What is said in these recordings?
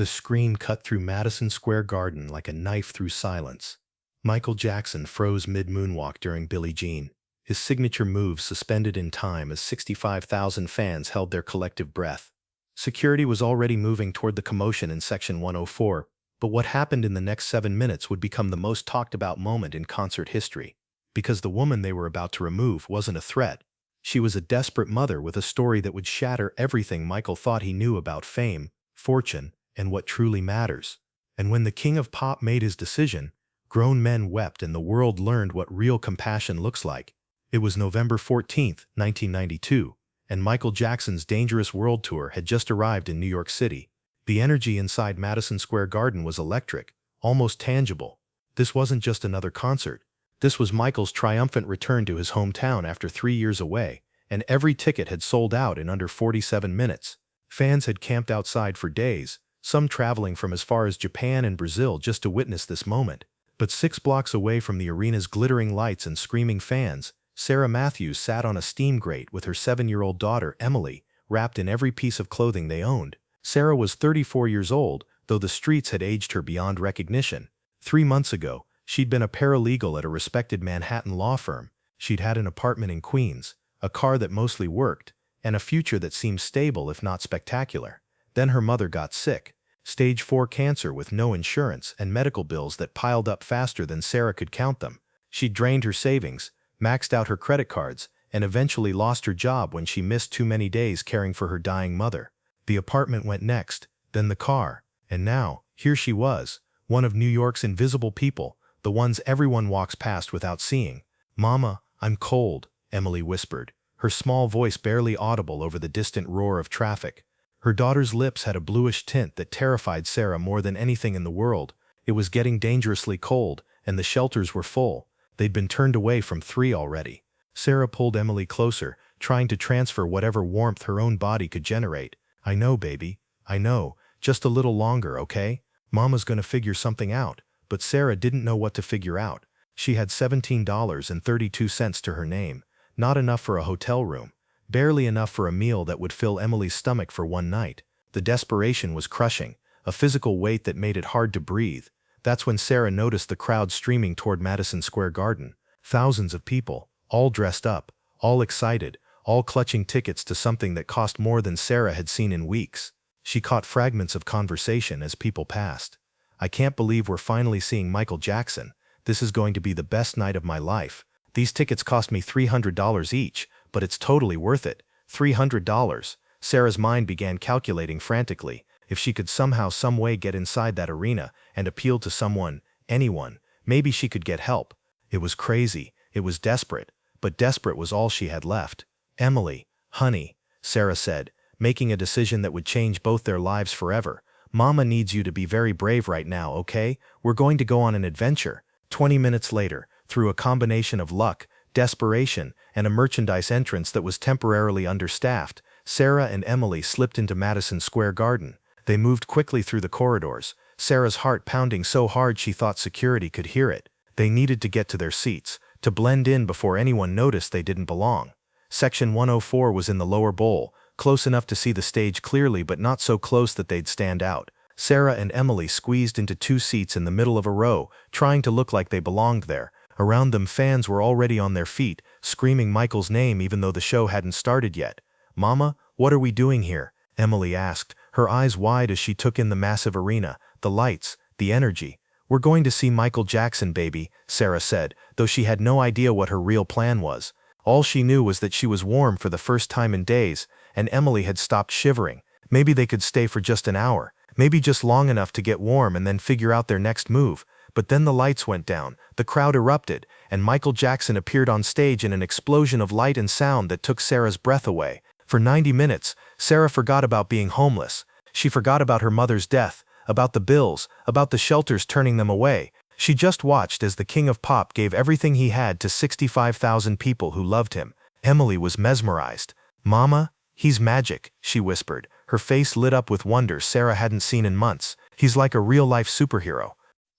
The scream cut through Madison Square Garden like a knife through silence. Michael Jackson froze mid-moonwalk during Billie Jean, his signature move suspended in time as 65,000 fans held their collective breath. Security was already moving toward the commotion in Section 104, but what happened in the next 7 minutes would become the most talked-about moment in concert history. Because the woman they were about to remove wasn't a threat. She was a desperate mother with a story that would shatter everything Michael thought he knew about fame, fortune, and what truly matters. And when the king of pop made his decision, grown men wept and the world learned what real compassion looks like. It was November 14, 1992, and Michael Jackson's Dangerous World Tour had just arrived in New York City. The energy inside Madison Square Garden was electric, almost tangible. This wasn't just another concert. This was Michael's triumphant return to his hometown after 3 years away, and every ticket had sold out in under 47 minutes. Fans had camped outside for days, some traveling from as far as Japan and Brazil just to witness this moment. But 6 blocks away from the arena's glittering lights and screaming fans, Sarah Matthews sat on a steam grate with her 7-year-old daughter, Emily, wrapped in every piece of clothing they owned. Sarah was 34 years old, though the streets had aged her beyond recognition. 3 months ago, she'd been a paralegal at a respected Manhattan law firm. She'd had an apartment in Queens, a car that mostly worked, and a future that seemed stable if not spectacular. Then her mother got sick. Stage 4 cancer with no insurance and medical bills that piled up faster than Sarah could count them. She'd drained her savings, maxed out her credit cards, and eventually lost her job when she missed too many days caring for her dying mother. The apartment went next, then the car, and now, here she was, one of New York's invisible people, the ones everyone walks past without seeing. "Mama, I'm cold," Emily whispered, her small voice barely audible over the distant roar of traffic. Her daughter's lips had a bluish tint that terrified Sarah more than anything in the world. It was getting dangerously cold, and the shelters were full. They'd been turned away from 3 already. Sarah pulled Emily closer, trying to transfer whatever warmth her own body could generate. "I know, baby. I know. Just a little longer, okay? Mama's gonna figure something out." But Sarah didn't know what to figure out. She had $17.32 to her name, not enough for a hotel room, barely enough for a meal that would fill Emily's stomach for one night. The desperation was crushing, a physical weight that made it hard to breathe. That's when Sarah noticed the crowd streaming toward Madison Square Garden. Thousands of people, all dressed up, all excited, all clutching tickets to something that cost more than Sarah had seen in weeks. She caught fragments of conversation as people passed. "I can't believe we're finally seeing Michael Jackson. This is going to be the best night of my life. These tickets cost me $300 each, but it's totally worth it." $300. Sarah's mind began calculating frantically. If she could somehow, some way get inside that arena and appeal to someone, anyone, maybe she could get help. It was crazy. It was desperate. But desperate was all she had left. "Emily, honey," Sarah said, making a decision that would change both their lives forever. "Mama needs you to be very brave right now, okay? We're going to go on an adventure." 20 minutes later, through a combination of luck, desperation, and a merchandise entrance that was temporarily understaffed, Sarah and Emily slipped into Madison Square Garden. They moved quickly through the corridors, Sarah's heart pounding so hard she thought security could hear it. They needed to get to their seats, to blend in before anyone noticed they didn't belong. Section 104 was in the lower bowl, close enough to see the stage clearly but not so close that they'd stand out. Sarah and Emily squeezed into 2 seats in the middle of a row, trying to look like they belonged there. Around them, fans were already on their feet, screaming Michael's name even though the show hadn't started yet. "Mama, what are we doing here?" Emily asked, her eyes wide as she took in the massive arena, the lights, the energy. "We're going to see Michael Jackson, baby," Sarah said, though she had no idea what her real plan was. All she knew was that she was warm for the first time in days, and Emily had stopped shivering. Maybe they could stay for just an hour, maybe just long enough to get warm and then figure out their next move. But then the lights went down, the crowd erupted, and Michael Jackson appeared on stage in an explosion of light and sound that took Sarah's breath away. For 90 minutes, Sarah forgot about being homeless. She forgot about her mother's death, about the bills, about the shelters turning them away. She just watched as the king of pop gave everything he had to 65,000 people who loved him. Emily was mesmerized. "Mama, he's magic," she whispered, her face lit up with wonder Sarah hadn't seen in months. "He's like a real-life superhero."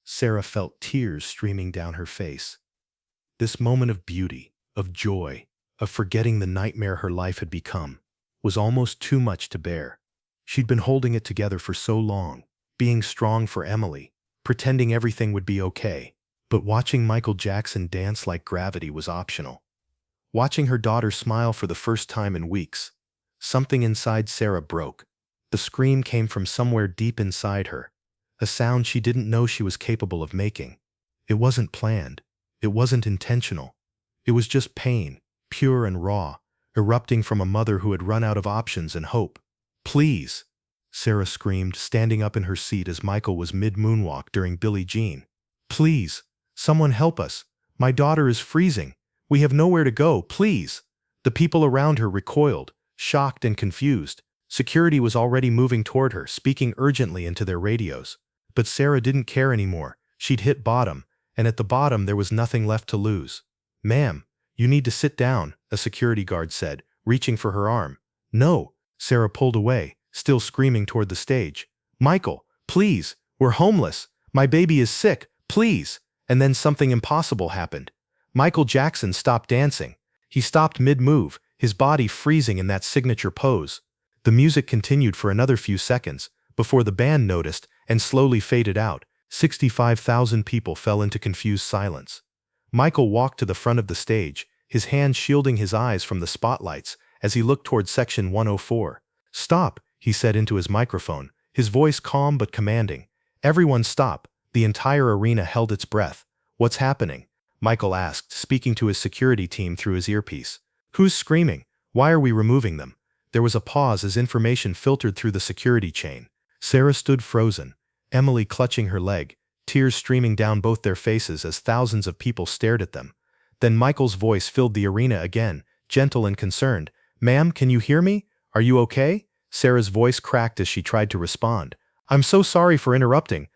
Sarah felt tears streaming down her face. This moment of beauty, of joy, of forgetting the nightmare her life had become, was almost too much to bear. She'd been holding it together for so long, being strong for Emily, pretending everything would be okay. But watching Michael Jackson dance like gravity was optional. Watching her daughter smile for the first time in weeks, something inside Sarah broke. The scream came from somewhere deep inside her, a sound she didn't know she was capable of making. It wasn't planned. It wasn't intentional. It was just pain, pure and raw, erupting from a mother who had run out of options and hope. "Please!" Sarah screamed, standing up in her seat as Michael was mid-moonwalk during Billie Jean. "Please! Someone help us! My daughter is freezing! We have nowhere to go, please!" The people around her recoiled, shocked and confused. Security was already moving toward her, speaking urgently into their radios. But Sarah didn't care anymore. She'd hit bottom, and at the bottom there was nothing left to lose. "Ma'am, you need to sit down," a security guard said, reaching for her arm. "No," Sarah pulled away, still screaming toward the stage. "Michael, please, we're homeless. My baby is sick, please." And then something impossible happened. Michael Jackson stopped dancing. He stopped mid-move, his body freezing in that signature pose. The music continued for another few seconds, before the band noticed and slowly faded out. 65,000 people fell into confused silence. Michael walked to the front of the stage, his hand shielding his eyes from the spotlights as he looked toward section 104. "Stop," he said into his microphone, his voice calm but commanding. "Everyone stop." The entire arena held its breath. "What's happening?" Michael asked, speaking to his security team through his earpiece. "Who's screaming? Why are we removing them?" There was a pause as information filtered through the security chain. Sarah stood frozen, Emily clutching her leg, tears streaming down both their faces as thousands of people stared at them. Then Michael's voice filled the arena again, gentle and concerned. "Ma'am, can you hear me? Are you okay?" Sarah's voice cracked as she tried to respond. "I'm so sorry for interrupting.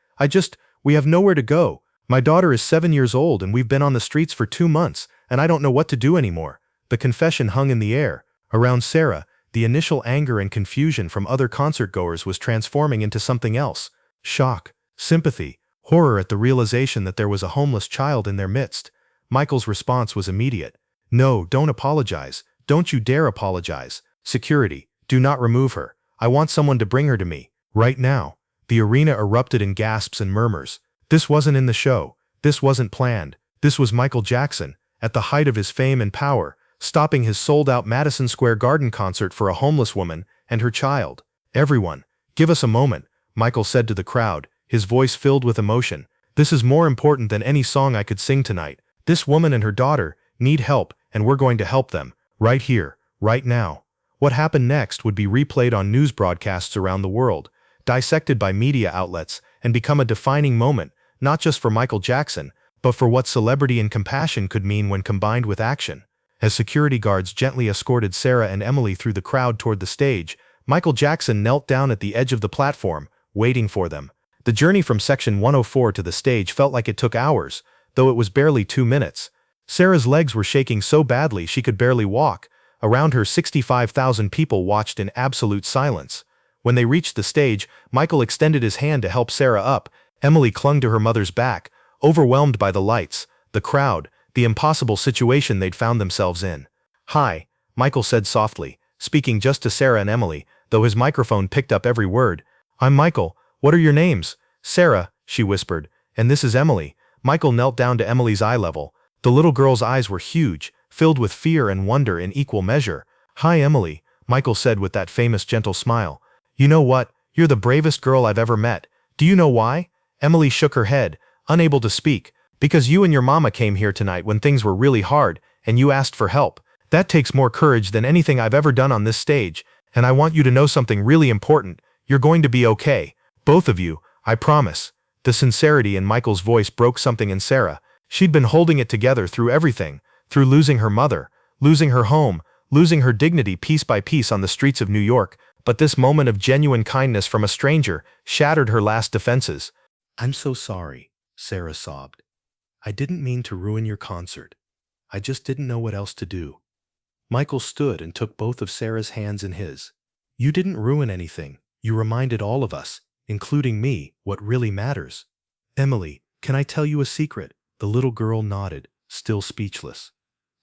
We have nowhere to go. My daughter is 7 years old and we've been on the streets for 2 months, and I don't know what to do anymore." The confession hung in the air. Around Sarah, the initial anger and confusion from other concertgoers was transforming into something else. Shock, sympathy, horror at the realization that there was a homeless child in their midst. Michael's response was immediate. "No, don't apologize. Don't you dare apologize. Security, do not remove her. I want someone to bring her to me. Right now." The arena erupted in gasps and murmurs. This wasn't in the show. This wasn't planned. This was Michael Jackson, at the height of his fame and power, stopping his sold-out Madison Square Garden concert for a homeless woman and her child. "Everyone, give us a moment," Michael said to the crowd, his voice filled with emotion. "This is more important than any song I could sing tonight. This woman and her daughter need help, and we're going to help them, right here, right now." What happened next would be replayed on news broadcasts around the world, dissected by media outlets, and become a defining moment, not just for Michael Jackson, but for what celebrity and compassion could mean when combined with action. As security guards gently escorted Sarah and Emily through the crowd toward the stage, Michael Jackson knelt down at the edge of the platform, waiting for them. The journey from section 104 to the stage felt like it took hours, though it was barely 2 minutes. Sarah's legs were shaking so badly she could barely walk. Around her, 65,000 people watched in absolute silence. When they reached the stage, Michael extended his hand to help Sarah up. Emily clung to her mother's back, overwhelmed by the lights, the crowd, the impossible situation they'd found themselves in. "Hi," Michael said softly, speaking just to Sarah and Emily, though his microphone picked up every word. "I'm Michael. What are your names?" "Sarah," she whispered, "and this is Emily." Michael knelt down to Emily's eye level. The little girl's eyes were huge, filled with fear and wonder in equal measure. "Hi, Emily," Michael said with that famous gentle smile. "You know what? You're the bravest girl I've ever met. Do you know why?" Emily shook her head, unable to speak. "Because you and your mama came here tonight when things were really hard, and you asked for help. That takes more courage than anything I've ever done on this stage, and I want you to know something really important. You're going to be okay. Both of you, I promise." The sincerity in Michael's voice broke something in Sarah. She'd been holding it together through everything, through losing her mother, losing her home, losing her dignity piece by piece on the streets of New York. But this moment of genuine kindness from a stranger shattered her last defenses. "I'm so sorry," Sarah sobbed. "I didn't mean to ruin your concert. I just didn't know what else to do." Michael stood and took both of Sarah's hands in his. "You didn't ruin anything. You reminded all of us, including me, what really matters." "Emily, can I tell you a secret?" The little girl nodded, still speechless.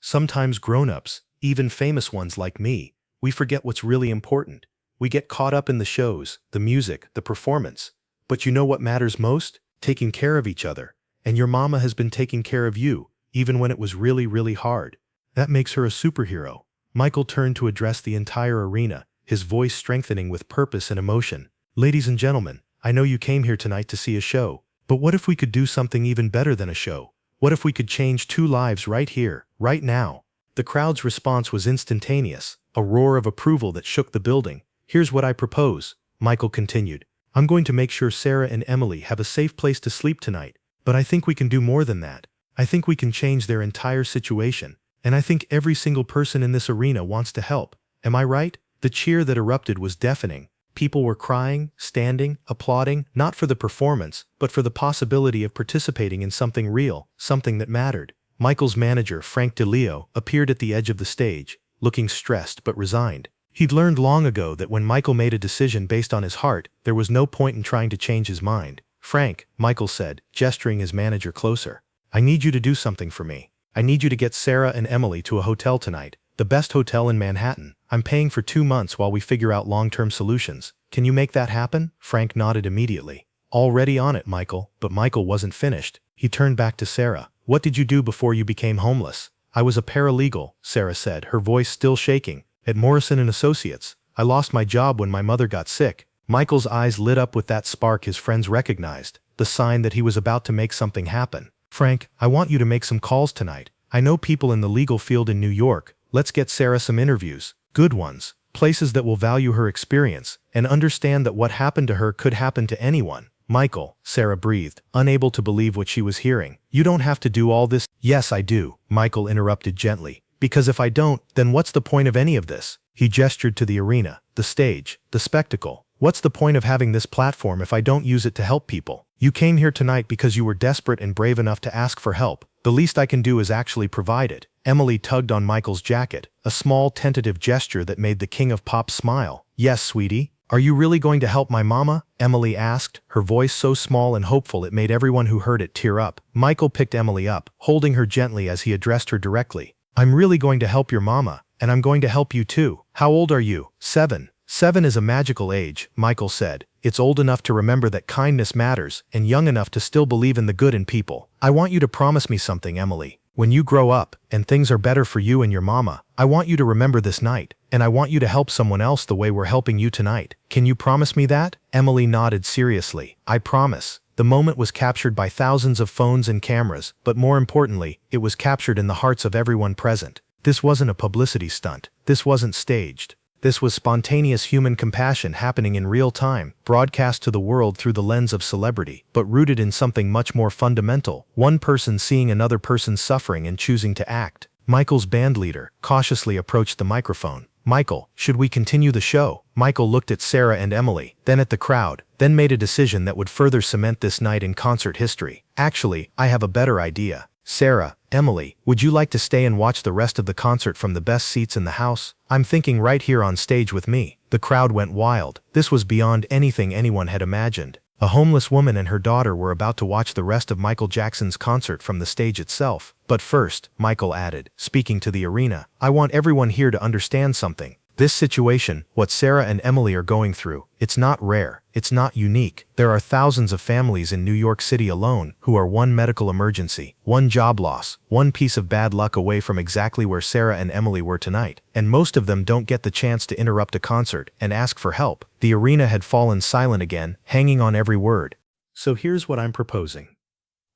"Sometimes grown-ups, even famous ones like me, we forget what's really important. We get caught up in the shows, the music, the performance. But you know what matters most? Taking care of each other. And your mama has been taking care of you, even when it was really, really hard. That makes her a superhero." Michael turned to address the entire arena, his voice strengthening with purpose and emotion. "Ladies and gentlemen, I know you came here tonight to see a show, but what if we could do something even better than a show? What if we could change 2 lives right here, right now?" The crowd's response was instantaneous, a roar of approval that shook the building. "Here's what I propose," Michael continued. "I'm going to make sure Sarah and Emily have a safe place to sleep tonight, but I think we can do more than that. I think we can change their entire situation, and I think every single person in this arena wants to help. Am I right?" The cheer that erupted was deafening. People were crying, standing, applauding, not for the performance, but for the possibility of participating in something real, something that mattered. Michael's manager, Frank DeLeo, appeared at the edge of the stage, looking stressed but resigned. He'd learned long ago that when Michael made a decision based on his heart, there was no point in trying to change his mind. "Frank," Michael said, gesturing his manager closer, "I need you to do something for me. I need you to get Sarah and Emily to a hotel tonight, the best hotel in Manhattan. I'm paying for 2 months while we figure out long-term solutions. Can you make that happen?" Frank nodded immediately. "Already on it, Michael." But Michael wasn't finished. He turned back to Sarah. "What did you do before you became homeless?" "I was a paralegal," Sarah said, her voice still shaking, "at Morrison & Associates. I lost my job when my mother got sick." Michael's eyes lit up with that spark his friends recognized, the sign that he was about to make something happen. "Frank, I want you to make some calls tonight. I know people in the legal field in New York. Let's get Sarah some interviews. Good ones. Places that will value her experience and understand that what happened to her could happen to anyone." "Michael," Sarah breathed, unable to believe what she was hearing. "You don't have to do all this." "Yes, I do," Michael interrupted gently. "Because if I don't, then what's the point of any of this?" He gestured to the arena, the stage, the spectacle. "What's the point of having this platform if I don't use it to help people? You came here tonight because you were desperate and brave enough to ask for help. The least I can do is actually provide it." Emily tugged on Michael's jacket, a small tentative gesture that made the king of pop smile. "Yes, sweetie. Are you really going to help my mama?" Emily asked, her voice so small and hopeful it made everyone who heard it tear up. Michael picked Emily up, holding her gently as he addressed her directly. "I'm really going to help your mama, and I'm going to help you too." "How old are you?" 7. 7 is a magical age, Michael said. "It's old enough to remember that kindness matters, and young enough to still believe in the good in people. I want you to promise me something, Emily. When you grow up, and things are better for you and your mama, I want you to remember this night, and I want you to help someone else the way we're helping you tonight. Can you promise me that?" Emily nodded seriously. "I promise." The moment was captured by thousands of phones and cameras, but more importantly, it was captured in the hearts of everyone present. This wasn't a publicity stunt. This wasn't staged. This was spontaneous human compassion happening in real time, broadcast to the world through the lens of celebrity, but rooted in something much more fundamental, one person seeing another person's suffering and choosing to act. Michael's bandleader cautiously approached the microphone. "Michael, should we continue the show?" Michael looked at Sarah and Emily, then at the crowd, then made a decision that would further cement this night in concert history. "Actually, I have a better idea. Sarah, Emily, would you like to stay and watch the rest of the concert from the best seats in the house? I'm thinking right here on stage with me." The crowd went wild. This was beyond anything anyone had imagined. A homeless woman and her daughter were about to watch the rest of Michael Jackson's concert from the stage itself. "But first," Michael added, speaking to the arena, "I want everyone here to understand something. This situation, what Sarah and Emily are going through, it's not rare, it's not unique. There are thousands of families in New York City alone who are one medical emergency, one job loss, one piece of bad luck away from exactly where Sarah and Emily were tonight. And most of them don't get the chance to interrupt a concert and ask for help." The arena had fallen silent again, hanging on every word. "So here's what I'm proposing.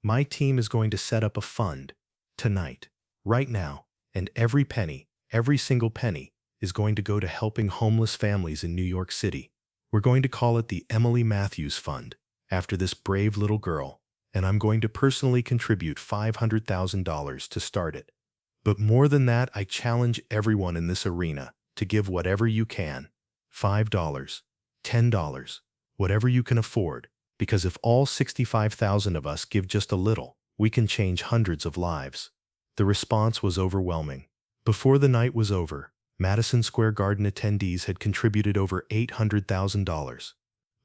My team is going to set up a fund tonight, right now, and every single penny, is going to go to helping homeless families in New York City. We're going to call it the Emily Matthews Fund, after this brave little girl, and I'm going to personally contribute $500,000 to start it. But more than that, I challenge everyone in this arena to give whatever you can, $5, $10, whatever you can afford, because if all 65,000 of us give just a little, we can change hundreds of lives." The response was overwhelming. Before the night was over, Madison Square Garden attendees had contributed over $800,000.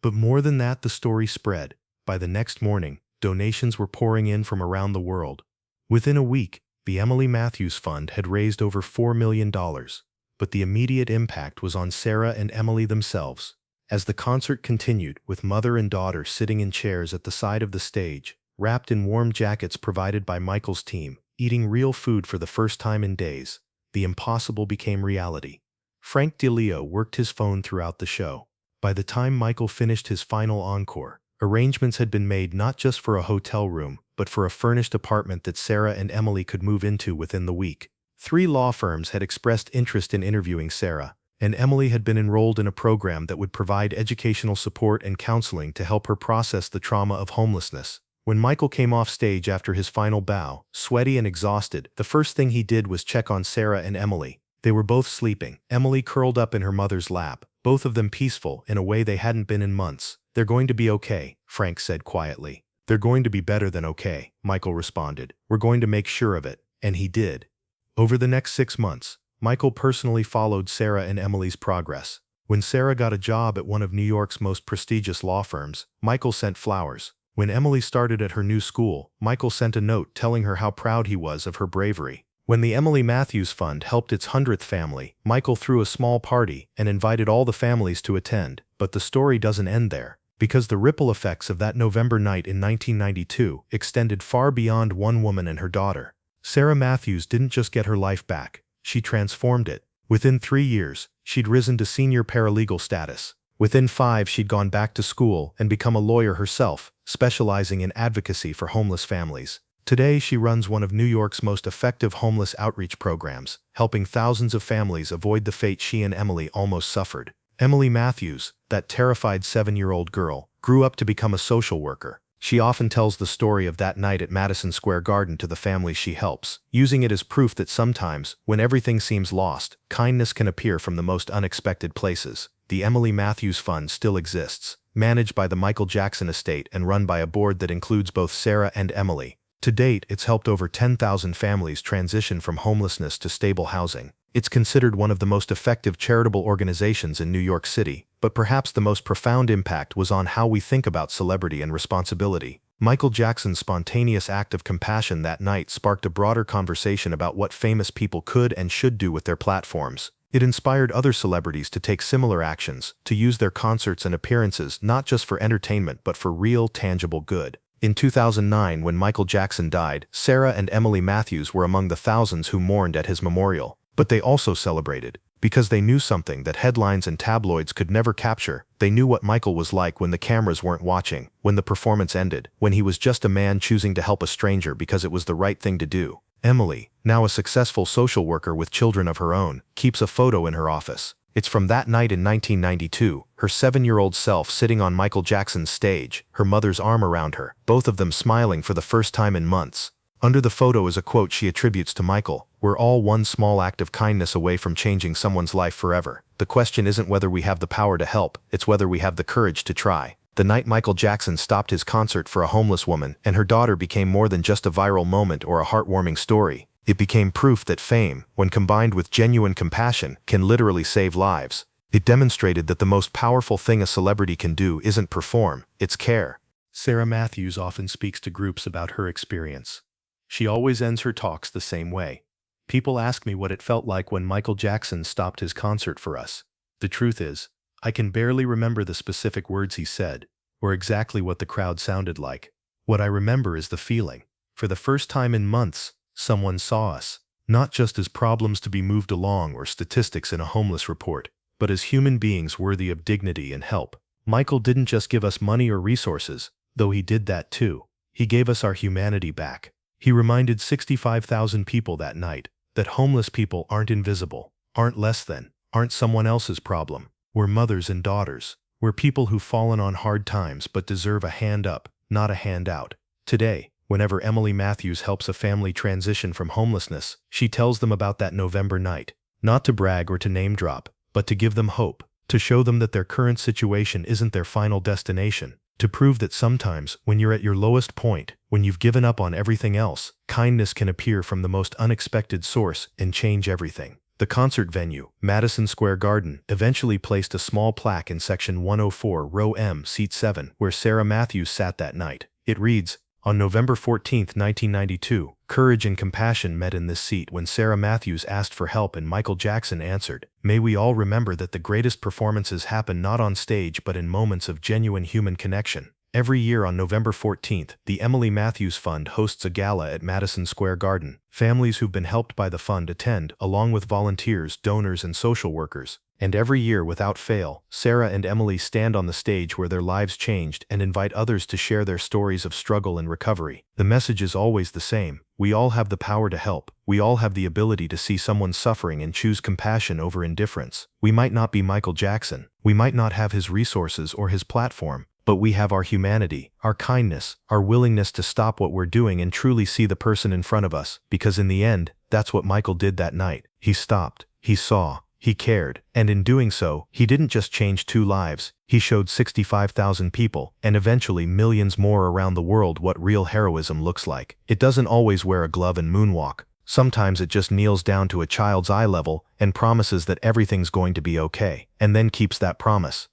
But more than that, the story spread. By the next morning, donations were pouring in from around the world. Within a week, the Emily Matthews Fund had raised over $4 million. But the immediate impact was on Sarah and Emily themselves. As the concert continued, with mother and daughter sitting in chairs at the side of the stage, wrapped in warm jackets provided by Michael's team, eating real food for the first time in days, the impossible became reality. Frank DeLeo worked his phone throughout the show. By the time Michael finished his final encore, arrangements had been made not just for a hotel room, but for a furnished apartment that Sarah and Emily could move into within the week. 3 law firms had expressed interest in interviewing Sarah, and Emily had been enrolled in a program that would provide educational support and counseling to help her process the trauma of homelessness. When Michael came off stage after his final bow, sweaty and exhausted, the first thing he did was check on Sarah and Emily. They were both sleeping, Emily curled up in her mother's lap, both of them peaceful in a way they hadn't been in months. "They're going to be okay," Frank said quietly. "They're going to be better than okay," Michael responded. "We're going to make sure of it." And he did. Over the next 6 months, Michael personally followed Sarah and Emily's progress. When Sarah got a job at one of New York's most prestigious law firms, Michael sent flowers. When Emily started at her new school, Michael sent a note telling her how proud he was of her bravery. When the Emily Matthews Fund helped its 100th family, Michael threw a small party and invited all the families to attend. But the story doesn't end there, because the ripple effects of that November night in 1992 extended far beyond one woman and her daughter. Sarah Matthews didn't just get her life back, she transformed it. Within 3 years, she'd risen to senior paralegal status. Within 5, she'd gone back to school and become a lawyer herself, specializing in advocacy for homeless families. Today, she runs one of New York's most effective homeless outreach programs, helping thousands of families avoid the fate she and Emily almost suffered. Emily Matthews, that terrified 7-year-old girl, grew up to become a social worker. She often tells the story of that night at Madison Square Garden to the families she helps, using it as proof that sometimes, when everything seems lost, kindness can appear from the most unexpected places. The Emily Matthews Fund still exists, managed by the Michael Jackson estate and run by a board that includes both Sarah and Emily. To date, it's helped over 10,000 families transition from homelessness to stable housing. It's considered one of the most effective charitable organizations in New York City, but perhaps the most profound impact was on how we think about celebrity and responsibility. Michael Jackson's spontaneous act of compassion that night sparked a broader conversation about what famous people could and should do with their platforms. It inspired other celebrities to take similar actions, to use their concerts and appearances not just for entertainment but for real, tangible good. In 2009, when Michael Jackson died, Sarah and Emily Matthews were among the thousands who mourned at his memorial. But they also celebrated, because they knew something that headlines and tabloids could never capture. They knew what Michael was like when the cameras weren't watching, when the performance ended, when he was just a man choosing to help a stranger because it was the right thing to do. Emily, now a successful social worker with children of her own, keeps a photo in her office. It's from that night in 1992, her 7-year-old self sitting on Michael Jackson's stage, her mother's arm around her, both of them smiling for the first time in months. Under the photo is a quote she attributes to Michael: "We're all one small act of kindness away from changing someone's life forever. The question isn't whether we have the power to help, it's whether we have the courage to try." The night Michael Jackson stopped his concert for a homeless woman and her daughter became more than just a viral moment or a heartwarming story. It became proof that fame, when combined with genuine compassion, can literally save lives. It demonstrated that the most powerful thing a celebrity can do isn't perform, it's care. Sarah Matthews often speaks to groups about her experience. She always ends her talks the same way. "People ask me what it felt like when Michael Jackson stopped his concert for us. The truth is, I can barely remember the specific words he said, or exactly what the crowd sounded like. What I remember is the feeling. For the first time in months, someone saw us, not just as problems to be moved along or statistics in a homeless report, but as human beings worthy of dignity and help. Michael didn't just give us money or resources, though he did that too. He gave us our humanity back. He reminded 65,000 people that night that homeless people aren't invisible, aren't less than, aren't someone else's problem. We're mothers and daughters. We're people who've fallen on hard times but deserve a hand up, not a handout." Today, whenever Emily Matthews helps a family transition from homelessness, she tells them about that November night. Not to brag or to name drop, but to give them hope, to show them that their current situation isn't their final destination, to prove that sometimes, when you're at your lowest point, when you've given up on everything else, kindness can appear from the most unexpected source and change everything. The concert venue, Madison Square Garden, eventually placed a small plaque in section 104, row M, seat 7, where Sarah Matthews sat that night. It reads, On November 14, 1992, courage and compassion met in this seat when Sarah Matthews asked for help and Michael Jackson answered. May we all remember that the greatest performances happen not on stage but in moments of genuine human connection. Every year on November 14th, the Emily Matthews Fund hosts a gala at Madison Square Garden. Families who've been helped by the fund attend, along with volunteers, donors, and social workers. And every year, without fail, Sarah and Emily stand on the stage where their lives changed and invite others to share their stories of struggle and recovery. The message is always the same. We all have the power to help. We all have the ability to see someone suffering and choose compassion over indifference. We might not be Michael Jackson. We might not have his resources or his platform. But we have our humanity, our kindness, our willingness to stop what we're doing and truly see the person in front of us, because in the end, that's what Michael did that night. He stopped, he saw, he cared, and in doing so, he didn't just change 2 lives, he showed 65,000 people, and eventually millions more around the world what real heroism looks like. It doesn't always wear a glove and moonwalk. Sometimes it just kneels down to a child's eye level and promises that everything's going to be okay, and then keeps that promise.